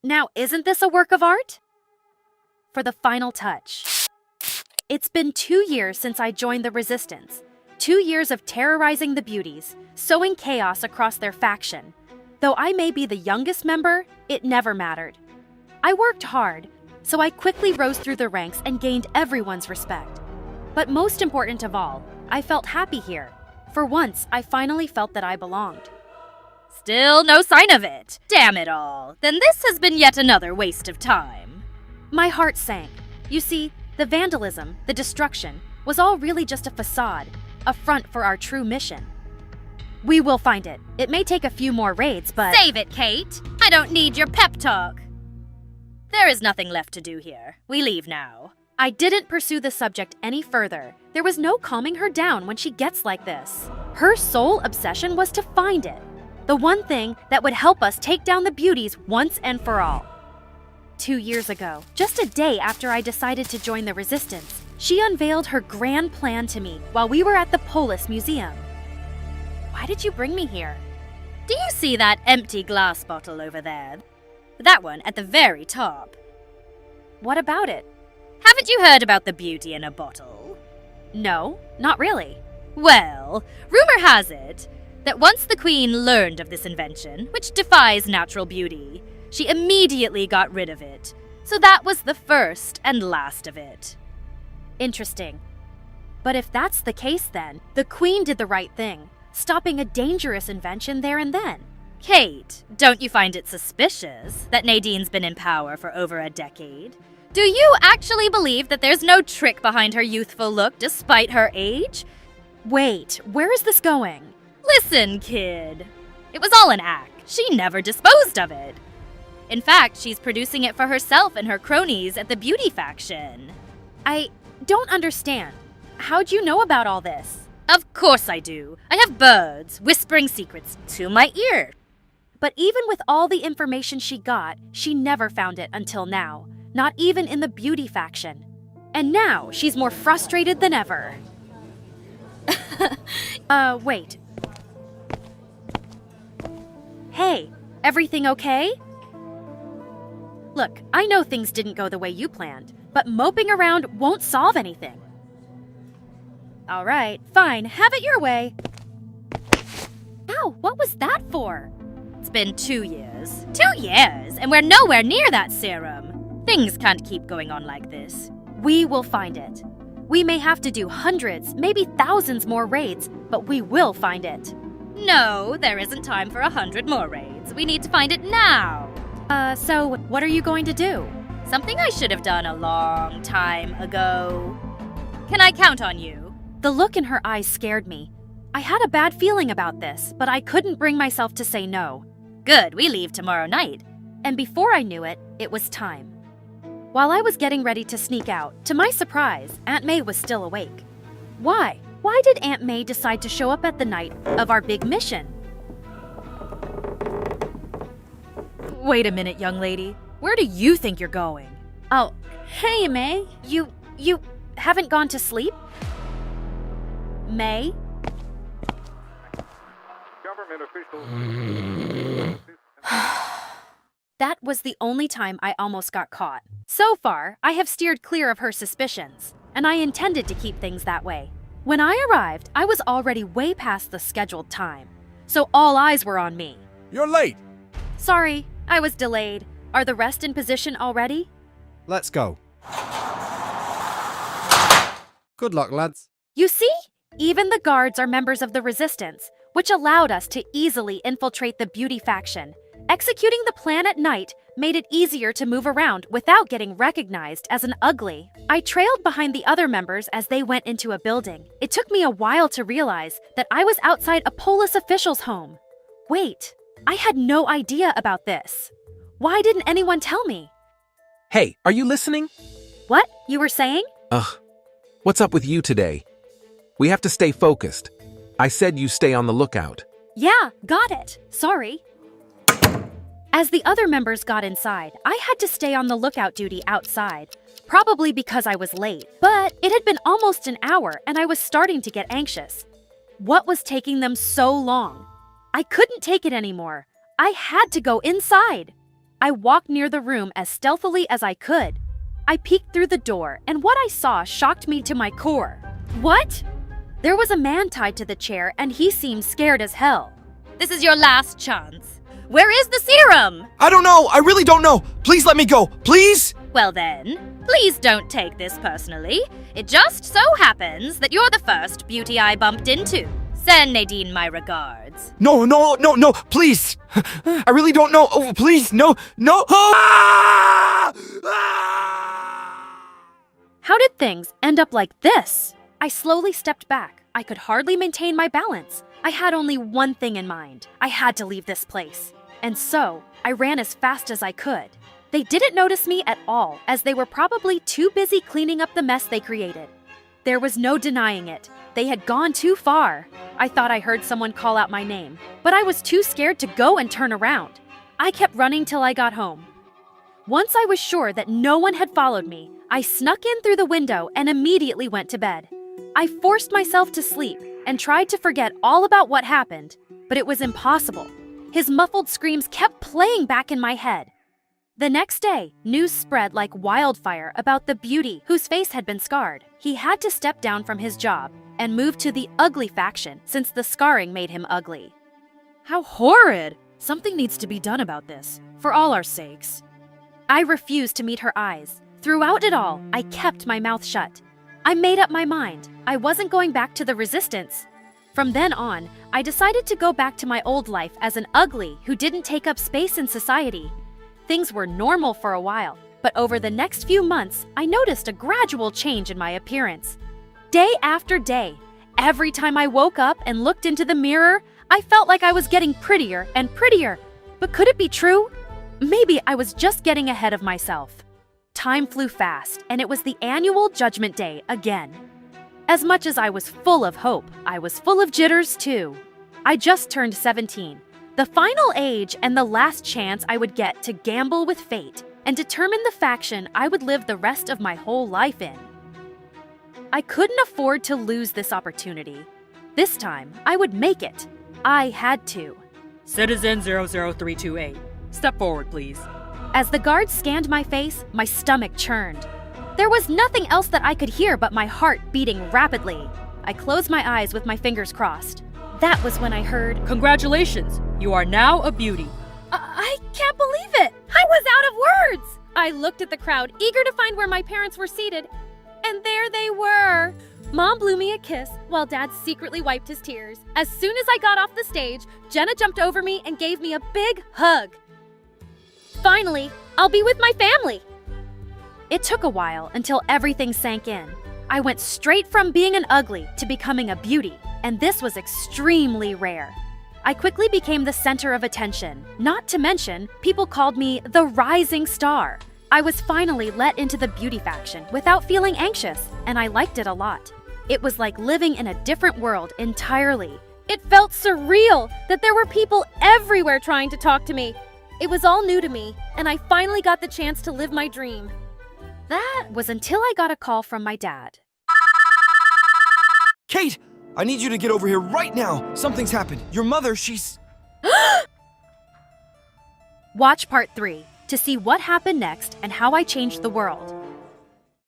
Now, isn't this a work of art? For the final touch. It's been 2 years since I joined the Resistance. 2 years of terrorizing the beauties, sowing chaos across their faction. Though I may be the youngest member, it never mattered. I worked hard, so I quickly rose through the ranks and gained everyone's respect. But most important of all, I felt happy here. For once, I finally felt that I belonged. Still no sign of it. Damn it all. Then this has been yet another waste of time. My heart sank. You see, the vandalism, the destruction, was all really just a facade, a front for our true mission. We will find it. It may take a few more raids, but— Save it, Kate. I don't need your pep talk. There is nothing left to do here. We leave now. I didn't pursue the subject any further. There was no calming her down when she gets like this. Her sole obsession was to find it. The one thing that would help us take down the beauties once and for all. 2 years ago, just a day after I decided to join the Resistance, she unveiled her grand plan to me while we were at the Polis Museum. Why did you bring me here? Do you see that empty glass bottle over there? That one at the very top. What about it? Haven't you heard about the beauty in a bottle? No, not really. Well, rumor has it that once the Queen learned of this invention, which defies natural beauty, she immediately got rid of it. So that was the first and last of it. Interesting. But if that's the case then, the Queen did the right thing, stopping a dangerous invention there and then. Kate, don't you find it suspicious that Nadine's been in power for over a decade? Do you actually believe that there's no trick behind her youthful look despite her age? Wait, where is this going? Listen, kid. It was all an act. She never disposed of it. In fact, she's producing it for herself and her cronies at the beauty faction. I don't understand. How'd you know about all this? Of course I do. I have birds whispering secrets to my ear. But even with all the information she got, she never found it until now. Not even in the beauty faction. And now she's more frustrated than ever. Wait. Hey, everything okay? Look, I know things didn't go the way you planned, but moping around won't solve anything. All right, fine, have it your way. Ow, what was that for? It's been 2 years. 2 years, and we're nowhere near that serum. Things can't keep going on like this. We will find it. We may have to do hundreds, maybe thousands more raids, but we will find it. No, there isn't time for 100 more raids. We need to find it now. So what are you going to do? Something I should have done a long time ago. Can I count on you? The look in her eyes scared me. I had a bad feeling about this, but I couldn't bring myself to say no. Good, we leave tomorrow night. And before I knew it, it was time. While I was getting ready to sneak out, to my surprise, Aunt May was still awake. Why? Why did Aunt May decide to show up at the night of our big mission? Wait a minute, young lady. Where do you think you're going? Oh, hey, May. You haven't gone to sleep? May? Government officials. That was the only time I almost got caught. So far, I have steered clear of her suspicions, and I intended to keep things that way. When I arrived, I was already way past the scheduled time, so all eyes were on me. You're late! Sorry, I was delayed. Are the rest in position already? Let's go. Good luck, lads. You see? Even the guards are members of the Resistance, which allowed us to easily infiltrate the beauty faction. Executing the plan at night made it easier to move around without getting recognized as an ugly. I trailed behind the other members as they went into a building. It took me a while to realize that I was outside a Polis official's home. Wait, I had no idea about this. Why didn't anyone tell me? Hey, are you listening? What? You were saying? Ugh. What's up with you today? We have to stay focused. I said you stay on the lookout. Yeah, got it. Sorry. As the other members got inside, I had to stay on the lookout duty outside, probably because I was late. But it had been almost an hour and I was starting to get anxious. What was taking them so long? I couldn't take it anymore. I had to go inside. I walked near the room as stealthily as I could. I peeked through the door, and what I saw shocked me to my core. What? There was a man tied to the chair, and he seemed scared as hell. This is your last chance. Where is the serum? I don't know. I really don't know. Please let me go. Please? Well then, please don't take this personally. It just so happens that you're the first beauty I bumped into. Send Nadine my regards. No, please. I really don't know. Oh, please, no. Ah! Ah! How did things end up like this? I slowly stepped back. I could hardly maintain my balance. I had only one thing in mind. I had to leave this place. And so, I ran as fast as I could. They didn't notice me at all, as they were probably too busy cleaning up the mess they created. There was no denying it. They had gone too far. I thought I heard someone call out my name, but I was too scared to go and turn around. I kept running till I got home. Once I was sure that no one had followed me, I snuck in through the window and immediately went to bed. I forced myself to sleep and tried to forget all about what happened, but it was impossible. His muffled screams kept playing back in my head. The next day, news spread like wildfire about the beauty whose face had been scarred. He had to step down from his job and move to the ugly faction since the scarring made him ugly. How horrid! Something needs to be done about this, for all our sakes. I refused to meet her eyes. Throughout it all, I kept my mouth shut. I made up my mind. I wasn't going back to the resistance. From then on, I decided to go back to my old life as an ugly who didn't take up space in society. Things were normal for a while, but over the next few months, I noticed a gradual change in my appearance. Day after day, every time I woke up and looked into the mirror, I felt like I was getting prettier and prettier. But could it be true? Maybe I was just getting ahead of myself. Time flew fast, and it was the annual Judgment Day again. As much as I was full of hope, I was full of jitters too. I just turned 17, the final age and the last chance I would get to gamble with fate and determine the faction I would live the rest of my whole life in. I couldn't afford to lose this opportunity. This time, I would make it. I had to. Citizen 00328, step forward, please. As the guards scanned my face, my stomach churned. There was nothing else that I could hear but my heart beating rapidly. I closed my eyes with my fingers crossed. That was when I heard, Congratulations, you are now a beauty. I can't believe it! I was out of words! I looked at the crowd, eager to find where my parents were seated. And there they were! Mom blew me a kiss while Dad secretly wiped his tears. As soon as I got off the stage, Jenna jumped over me and gave me a big hug. Finally, I'll be with my family! It took a while until everything sank in. I went straight from being an ugly to becoming a beauty, and this was extremely rare. I quickly became the center of attention. Not to mention, people called me the rising star. I was finally let into the beauty faction without feeling anxious, and I liked it a lot. It was like living in a different world entirely. It felt surreal that there were people everywhere trying to talk to me. It was all new to me, and I finally got the chance to live my dream. That was until I got a call from my dad. Kate, I need you to get over here right now. Something's happened. Your mother, she's... Watch part 3 to see what happened next and how I changed the world.